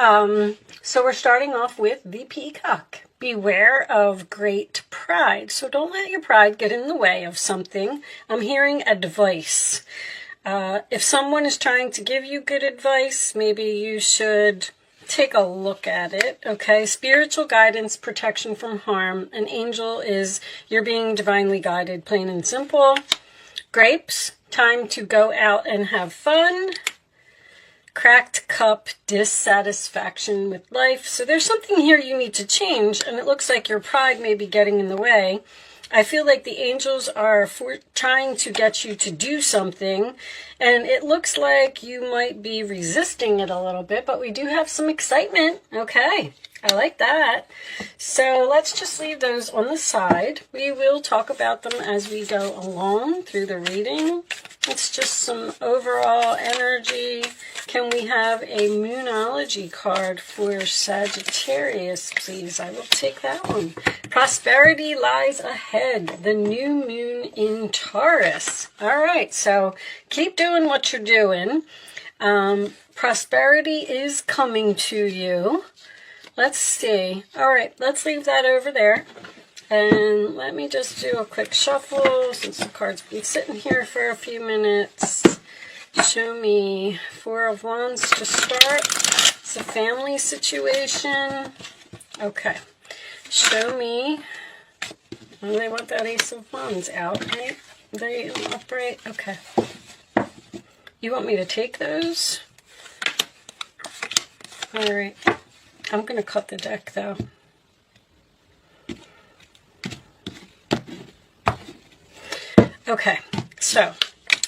So we're starting off with the peacock. Beware of great pride. So don't let your pride get in the way of something. I'm hearing advice. If someone is trying to give you good advice, maybe you should take a look at it, okay? Spiritual guidance, protection from harm. An angel is you're being divinely guided, plain and simple. Grapes, time to go out and have fun. Cracked cup, dissatisfaction with life. So there's something here you need to change, and it looks like your pride may be getting in the way. I feel like the angels are trying to get you to do something, and it looks like you might be resisting it a little bit, but we do have some excitement. Okay, I like that. So let's just leave those on the side. We will talk about them as we go along through the reading. It's just some overall energy. Can we have a Moonology card for Sagittarius, please? I will take that one. Prosperity lies ahead. The new moon in Taurus. All right, so keep doing what you're doing. Prosperity is coming to you. Let's see. All right, let's leave that over there. And let me just do a quick shuffle since the card's been sitting here for a few minutes. Show me Four of Wands to start. It's a family situation. Okay. Show me. Well, they want that Ace of Wands out, right? They upright. Okay. You want me to take those? All right. I'm going to cut the deck, though. Okay, so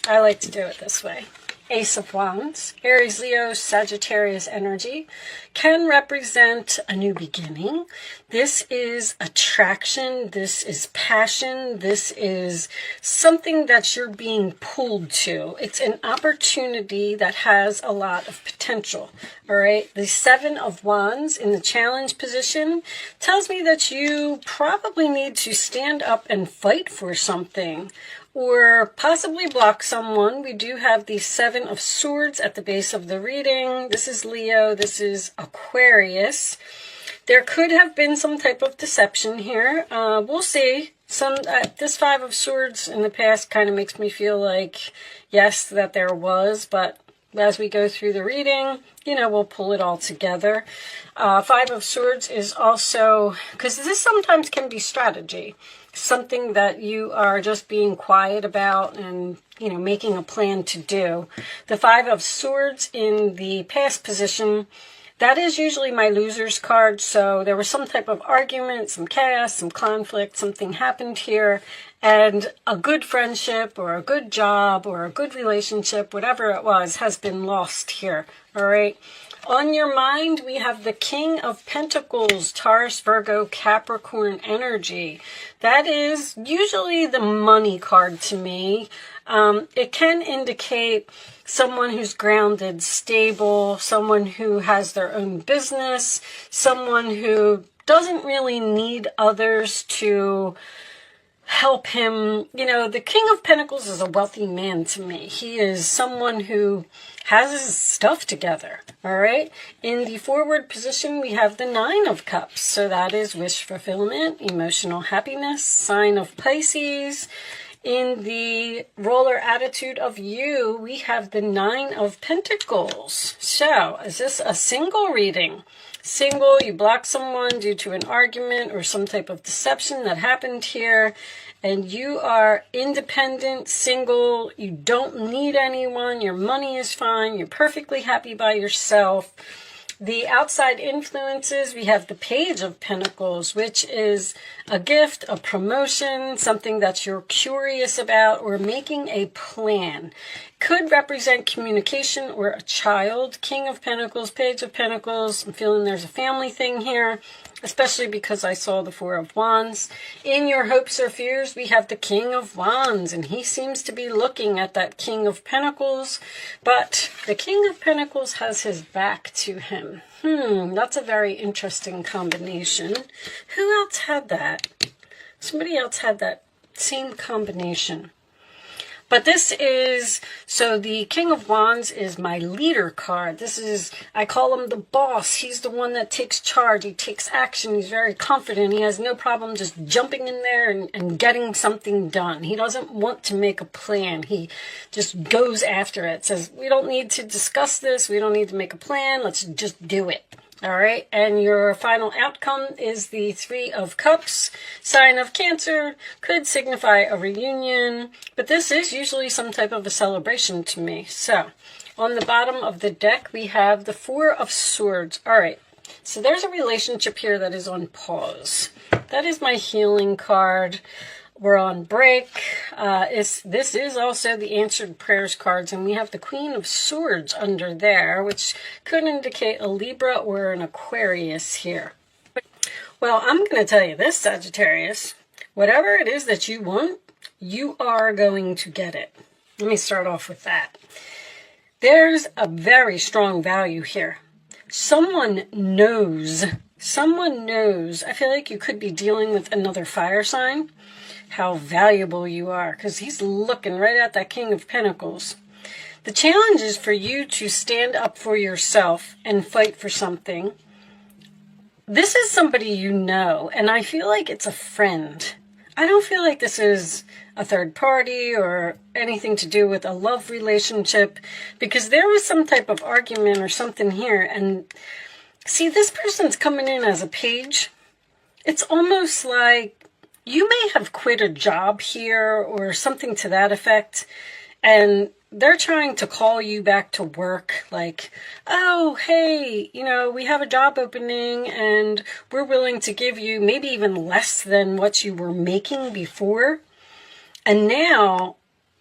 I like to do it this way. Ace of Wands, Aries, Leo, Sagittarius energy can represent a new beginning. This is attraction. This is passion. This is something that you're being pulled to. It's an opportunity that has a lot of potential. All right. The Seven of Wands in the challenge position tells me that you probably need to stand up and fight for something, or possibly block someone. We do have the Seven of Swords at the base of the reading. This is Leo. This is Aquarius. There could have been some type of deception here. We'll see. This Five of Swords in the past kind of makes me feel like, yes, that there was, but as we go through the reading, you know, we'll pull it all together. Five of Swords is also, because this sometimes can be strategy, something that you are just being quiet about and, you know, making a plan to do. The Five of Swords in the past position, that is usually my loser's card. So there was some type of argument, some chaos, some conflict, something happened here, and a good friendship or a good job or a good relationship, whatever it was, has been lost here. All right. On your mind, we have the King of Pentacles, Taurus, Virgo, Capricorn energy. That is usually the money card to me. It can indicate someone who's grounded, stable, someone who has their own business, someone who doesn't really need others to help him. You know, the King of Pentacles is a wealthy man to me. He is someone who has his stuff together. All right. In the forward position, we have the Nine of Cups. So that is wish fulfillment, emotional happiness, sign of Pisces. In the roller attitude of you, we have the Nine of Pentacles. So is this a single reading? Single, you block someone due to an argument or some type of deception that happened here, and you are independent, single, you don't need anyone, your money is fine, you're perfectly happy by yourself. The outside influences, we have the Page of Pentacles, which is a gift, a promotion, something that you're curious about, or making a plan. Could represent communication or a child. King of Pentacles, Page of Pentacles. I'm feeling there's a family thing here, especially because I saw the Four of Wands. In your hopes or fears, we have the King of Wands, and he seems to be looking at that King of Pentacles, but the King of Pentacles has his back to him. That's a very interesting combination. Who else had that? Somebody else had that same combination. But this is, so the King of Wands is my leader card. This is, I call him the boss. He's the one that takes charge. He takes action. He's very confident. He has no problem just jumping in there and getting something done. He doesn't want to make a plan. He just goes after it. Says, we don't need to discuss this. We don't need to make a plan. Let's just do it. All right, and your final outcome is the Three of Cups, sign of Cancer, could signify a reunion, but this is usually some type of a celebration to me. So, on the bottom of the deck, we have the Four of Swords. All right, so there's a relationship here that is on pause. That is my healing card. We're on break. This is also the answered prayers cards, and we have the Queen of Swords under there, which could indicate a Libra or an Aquarius here. Well, I'm going to tell you this, Sagittarius. Whatever it is that you want, you are going to get it. Let me start off with that. There's a very strong value here. Someone knows. I feel like you could be dealing with another fire sign. How valuable you are, because he's looking right at that King of Pentacles. The challenge is for you to stand up for yourself and fight for something. This is somebody you know, and I feel like it's a friend. I don't feel like this is a third party or anything to do with a love relationship, because there was some type of argument or something here. And see, this person's coming in as a page. It's almost like you may have quit a job here or something to that effect, and they're trying to call you back to work like, oh, hey, we have a job opening and we're willing to give you maybe even less than what you were making before. And now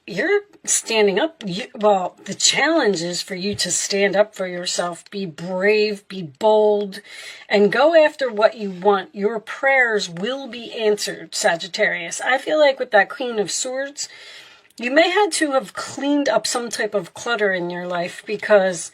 you're standing up. Well, the challenge is for you to stand up for yourself, be brave, be bold, and go after what you want. Your prayers will be answered, Sagittarius. I feel like with that Queen of Swords, you may have to have cleaned up some type of clutter in your life because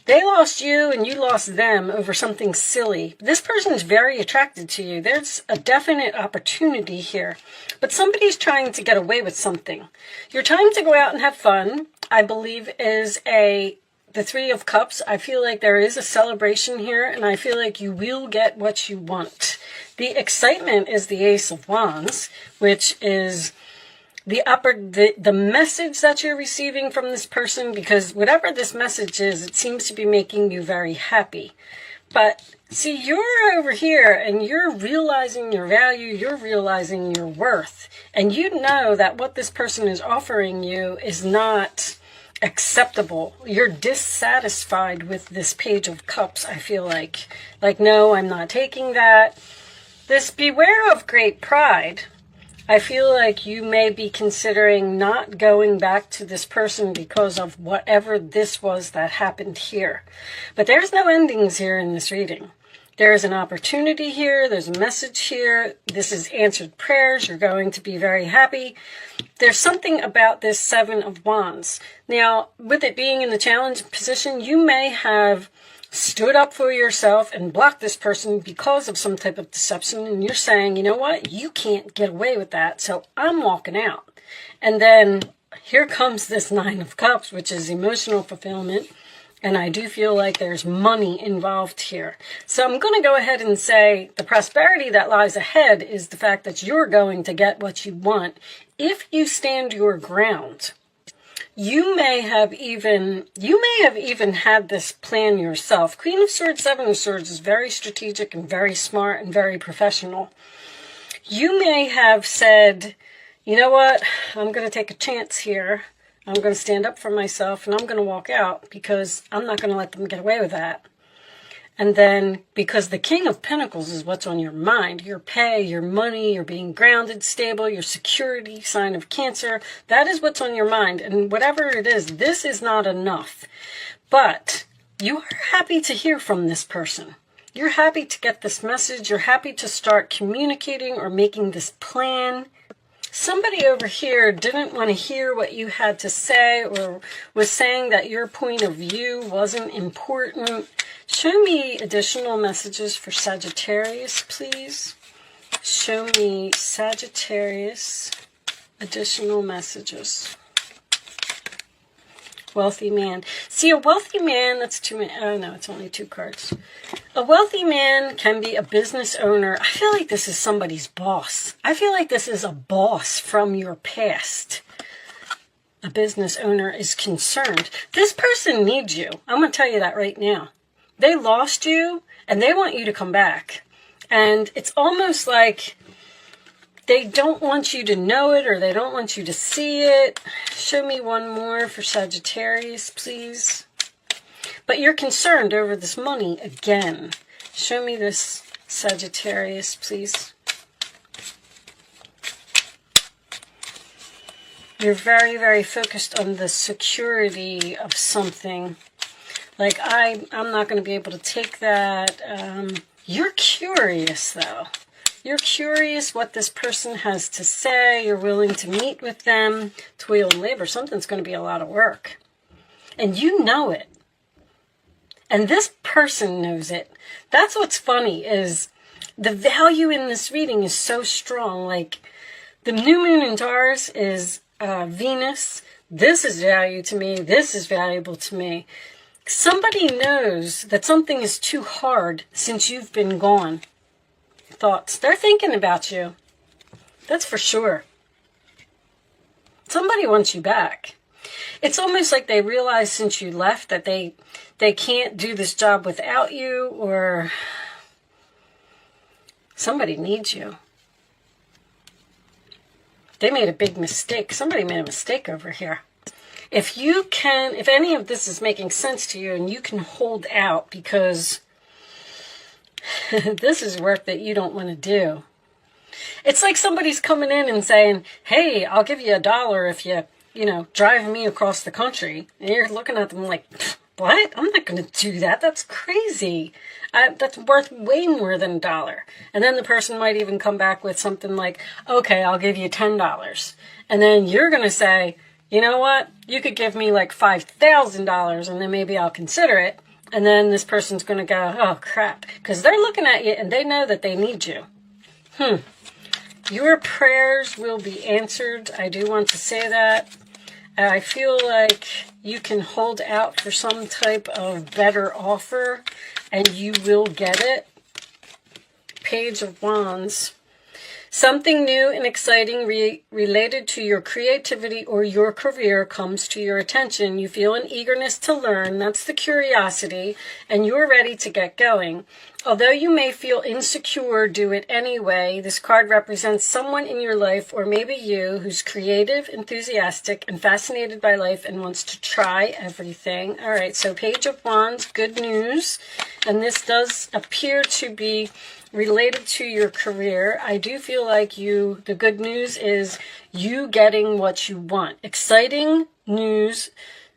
they lost you and you lost them over something silly. This person is very attracted to you. There's a definite opportunity here. But somebody's trying to get away with something. Your time to go out and have fun, I believe, is the Three of Cups. I feel like there is a celebration here, and I feel like you will get what you want. The excitement is the Ace of Wands, which is the message that you're receiving from this person, because whatever this message is, it seems to be making you very happy. But see, you're over here and you're realizing your value, you're realizing your worth, and you know that what this person is offering you is not acceptable. You're dissatisfied with this Page of Cups, I feel like. Like, no, I'm not taking that. This beware of great pride. I feel like you may be considering not going back to this person because of whatever this was that happened here. But there's no endings here in this reading. There's an opportunity here. There's a message here. This is answered prayers. You're going to be very happy. There's something about this Seven of Wands. Now, with it being in the challenge position, you may have stood up for yourself and blocked this person because of some type of deception, and you're saying, you know what, you can't get away with that, so I'm walking out. And then here comes this Nine of Cups, which is emotional fulfillment, and I do feel like there's money involved here. So I'm going to go ahead and say the prosperity that lies ahead is the fact that you're going to get what you want if you stand your ground. You may have even had this plan yourself. Queen of Swords, Seven of Swords is very strategic and very smart and very professional. You may have said, you know what, I'm going to take a chance here. I'm going to stand up for myself and I'm going to walk out because I'm not going to let them get away with that. And then, because the King of Pentacles is what's on your mind, your pay, your money, you're being grounded, stable, your security, sign of Cancer, that is what's on your mind. And whatever it is, this is not enough. But you are happy to hear from this person. You're happy to get this message. You're happy to start communicating or making this plan. Somebody over here didn't want to hear what you had to say or was saying that your point of view wasn't important. Show me additional messages for Sagittarius, please. Show me Sagittarius additional messages. Wealthy man. See, a wealthy man, that's too many. Oh, no, it's only 2 cards. A wealthy man can be a business owner. I feel like this is somebody's boss. I feel like this is a boss from your past. A business owner is concerned. This person needs you. I'm going to tell you that right now. They lost you, and they want you to come back. And it's almost like they don't want you to know it, or they don't want you to see it. Show me one more for Sagittarius, please. But you're concerned over this money again. Show me this, Sagittarius, please. You're very, very focused on the security of something. Like, I'm not going to be able to take that. You're curious, though. You're curious what this person has to say. You're willing to meet with them. Toil and labor. Something's going to be a lot of work. And you know it. And this person knows it. That's what's funny, is the value in this reading is so strong. Like, the new moon in Taurus is Venus. This is value to me. This is valuable to me. Somebody knows that something is too hard since you've been gone. Thoughts. They're thinking about you. That's for sure. Somebody wants you back. It's almost like they realize since you left that they can't do this job without you, or somebody needs you. They made a big mistake. Somebody made a mistake over here. If any of this is making sense to you and you can hold out, because this is work that you don't want to do. It's like somebody's coming in and saying, hey, I'll give you $1 if you drive me across the country. And you're looking at them like, what? I'm not going to do that. That's crazy. That's worth way more than $1. And then the person might even come back with something like, okay, I'll give you $10. And then you're going to say, you know what? You could give me like $5,000 and then maybe I'll consider it. And then this person's going to go, oh, crap. Because they're looking at you and they know that they need you. Your prayers will be answered. I do want to say that. I feel like you can hold out for some type of better offer and you will get it. Page of Wands. Something new and exciting related to your creativity or your career comes to your attention. You feel an eagerness to learn. That's the curiosity. And you're ready to get going. Although you may feel insecure, do it anyway. This card represents someone in your life, or maybe you, who's creative, enthusiastic, and fascinated by life and wants to try everything. All right, so Page of Wands, good news. And this does appear to be related to your career. I do feel like the good news is you getting what you want. Exciting news,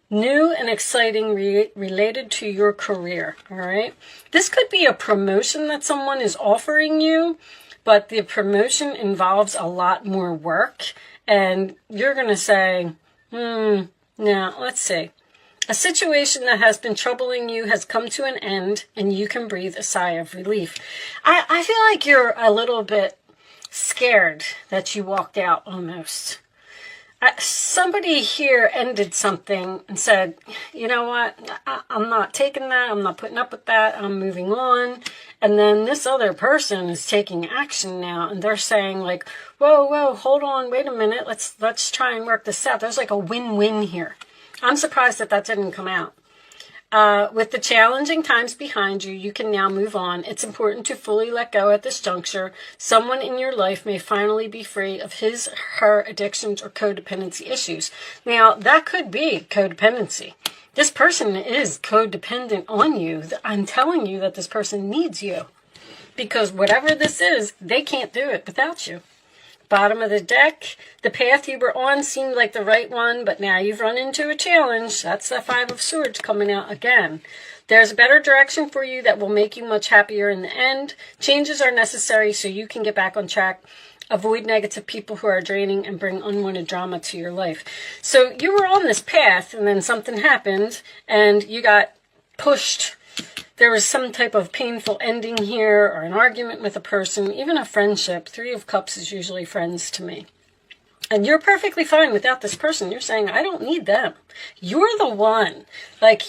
new and exciting related to your career, all right? This could be a promotion that someone is offering you, but the promotion involves a lot more work, and you're going to say, now, let's see. A situation that has been troubling you has come to an end, and you can breathe a sigh of relief. I feel like you're a little bit scared that you walked out almost. Somebody here ended something and said, you know what, I'm not taking that, I'm not putting up with that, I'm moving on. And then this other person is taking action now, and they're saying like, whoa, hold on, wait a minute, let's try and work this out. There's like a win-win here. I'm surprised that didn't come out. With the challenging times behind you, you can now move on. It's important to fully let go at this juncture. Someone in your life may finally be free of her addictions or codependency issues. Now, that could be codependency. This person is codependent on you. I'm telling you that this person needs you. Because whatever this is, they can't do it without you. Bottom of the deck, the path you were on seemed like the right one, but now you've run into a challenge. That's the Five of Swords coming out again. There's a better direction for you that will make you much happier in the end. Changes are necessary so you can get back on track. Avoid negative people who are draining and bring unwanted drama to your life. So you were on this path, and then something happened, and you got pushed. There was some type of painful ending here, or an argument with a person, even a friendship. 3 of Cups is usually friends to me. And you're perfectly fine without this person. You're saying, I don't need them. You're the one. Like,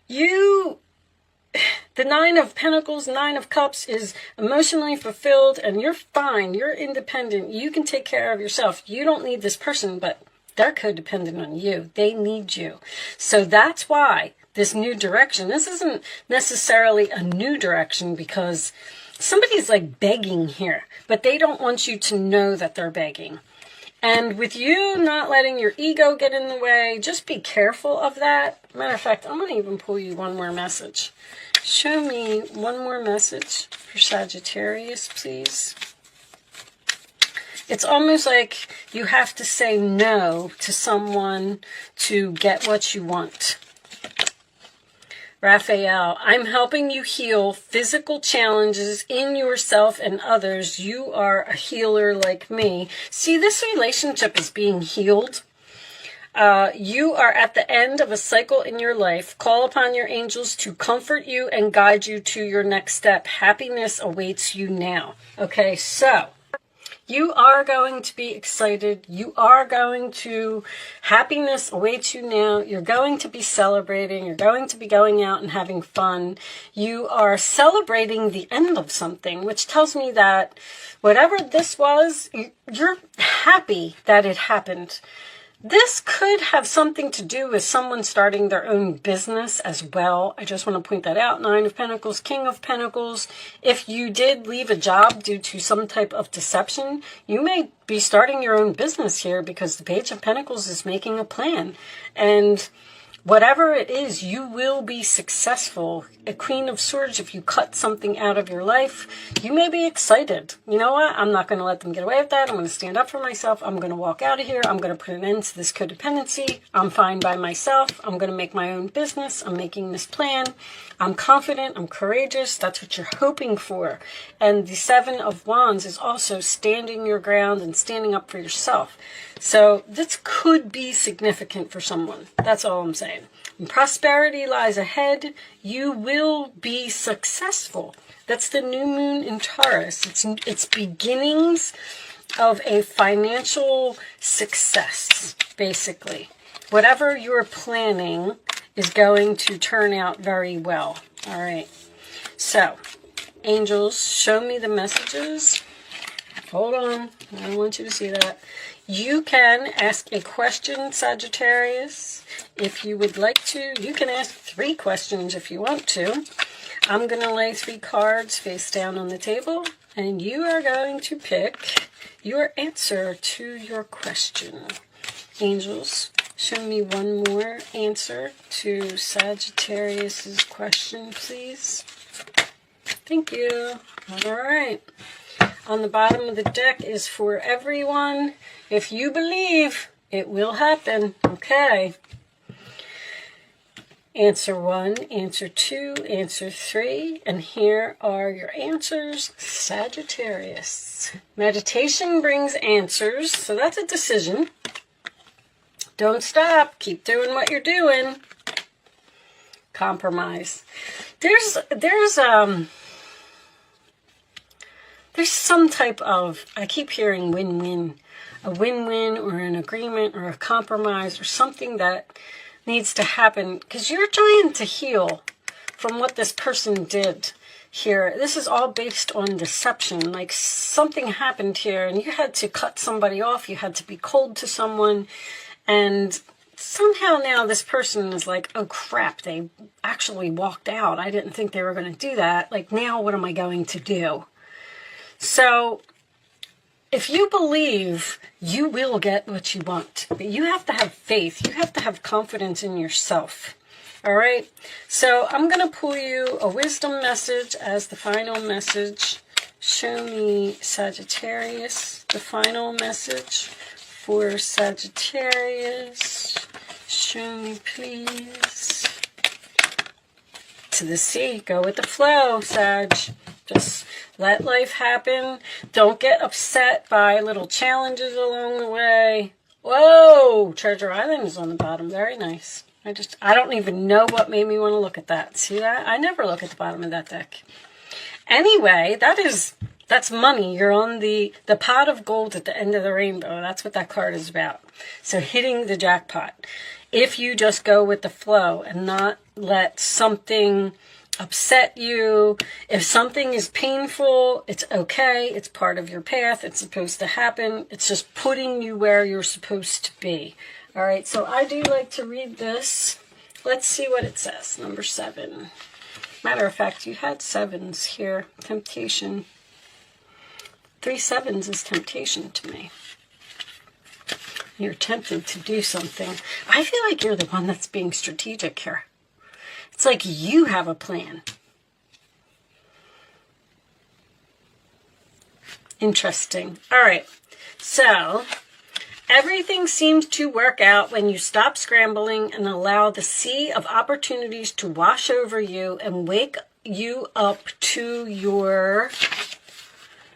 the Nine of Pentacles, Nine of Cups is emotionally fulfilled, and you're fine. You're independent. You can take care of yourself. You don't need this person, but they're codependent on you. They need you. So that's why this new direction, this isn't necessarily a new direction because somebody's like begging here, but they don't want you to know that they're begging. And with you not letting your ego get in the way, just be careful of that. Matter of fact, I'm going to even pull you one more message. Show me one more message for Sagittarius, please. It's almost like you have to say no to someone to get what you want. Raphael, I'm helping you heal physical challenges in yourself and others. You are a healer like me. See, this relationship is being healed. You are at the end of a cycle in your life. Call upon your angels to comfort you and guide you to your next step. Happiness awaits you now. Okay, so you are going to be excited. You are going to, happiness awaits you now. You're going to be celebrating. You're going to be going out and having fun. You are celebrating the end of something, which tells me that whatever this was, you're happy that it happened. This could have something to do with someone starting their own business as well. I just want to point that out. Nine of Pentacles, King of Pentacles. If you did leave a job due to some type of deception, you may be starting your own business here because the Page of Pentacles is making a plan. And whatever it is, you will be successful. A Queen of Swords, if you cut something out of your life, you may be excited. You know what? I'm not going to let them get away with that. I'm going to stand up for myself. I'm going to walk out of here. I'm going to put an end to this codependency. I'm fine by myself. I'm going to make my own business. I'm making this plan. I'm confident. I'm courageous. That's what you're hoping for. And the Seven of Wands is also standing your ground and standing up for yourself. So this could be significant for someone. That's all I'm saying. And prosperity lies ahead. You will be successful. That's the new moon in Taurus. It's beginnings of a financial success, basically. Whatever you're planning is going to turn out very well. All right. So, angels, show me the messages. Hold on. I don't want you to see that. You can ask a question, Sagittarius, if you would like to. You can ask 3 questions if you want to. I'm going to lay 3 cards face down on the table, and you are going to pick your answer to your question. Angels, show me one more answer to Sagittarius's question, please. Thank you. All right. On the bottom of the deck is for everyone. If you believe, it will happen. Okay. Answer 1, answer 2, answer 3. And here are your answers, Sagittarius. Meditation brings answers, so that's a decision. Don't stop. Keep doing what you're doing. Compromise. There's some type of, I keep hearing win-win, a win-win or an agreement or a compromise or something that needs to happen because you're trying to heal from what this person did here. This is all based on deception. Like something happened here and you had to cut somebody off. You had to be cold to someone, and somehow now this person is like, oh crap, they actually walked out. I didn't think they were going to do that. Like, now what am I going to do? So if you believe, you will get what you want. But you have to have faith. You have to have confidence in yourself. All right? So I'm going to pull you a wisdom message as the final message. Show me, Sagittarius, the final message for Sagittarius. Show me, please. To the sea. Go with the flow, Sag. Just let life happen. Don't get upset by little challenges along the way. Whoa! Treasure Island is on the bottom. Very nice. I don't even know what made me want to look at that. See that? I never look at the bottom of that deck. Anyway, that is That's money. You're on the pot of gold at the end of the rainbow. That's what that card is about. So hitting the jackpot. If you just go with the flow and not let something upset you. If something is painful, it's okay. It's part of your path. It's supposed to happen. It's just putting you where you're supposed to be. All right, so I do like to read this. Let's see what it says. Number 7. Matter of fact, you had 7s here. Temptation. 3 7s is temptation to me. You're tempted to do something. I feel like you're the one that's being strategic here. It's like you have a plan. Interesting. All right. So, everything seems to work out when you stop scrambling and allow the sea of opportunities to wash over you and wake you up to your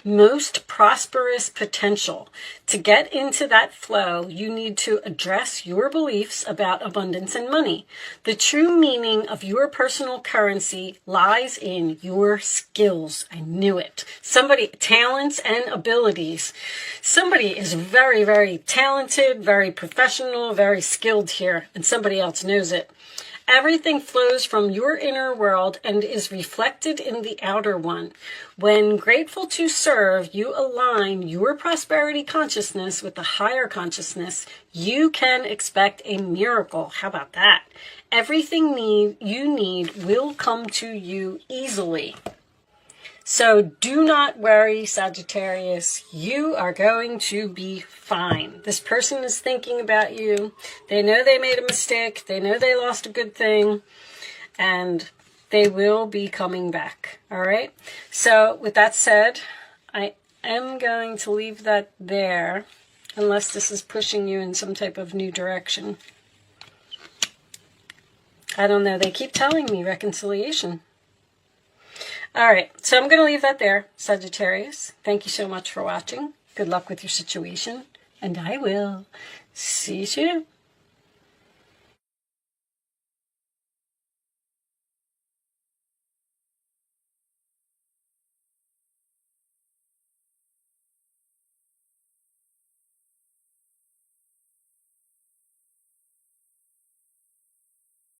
most prosperous potential. To get into that flow, you need to address your beliefs about abundance and money. The true meaning of your personal currency lies in your skills. I knew it. Talents and abilities. Somebody is very, very talented, very professional, very skilled here, and somebody else knows it. Everything flows from your inner world and is reflected in the outer one. When grateful to serve, you align your prosperity consciousness with the higher consciousness. You can expect a miracle. How about that? Everything you need will come to you easily. So do not worry, Sagittarius. You are going to be fine. This person is thinking about you. They know they made a mistake. They know they lost a good thing. And they will be coming back. All right? So with that said, I am going to leave that there. Unless this is pushing you in some type of new direction. I don't know. They keep telling me reconciliation. All right, so I'm going to leave that there, Sagittarius. Thank you so much for watching. Good luck with your situation, and I will see you soon.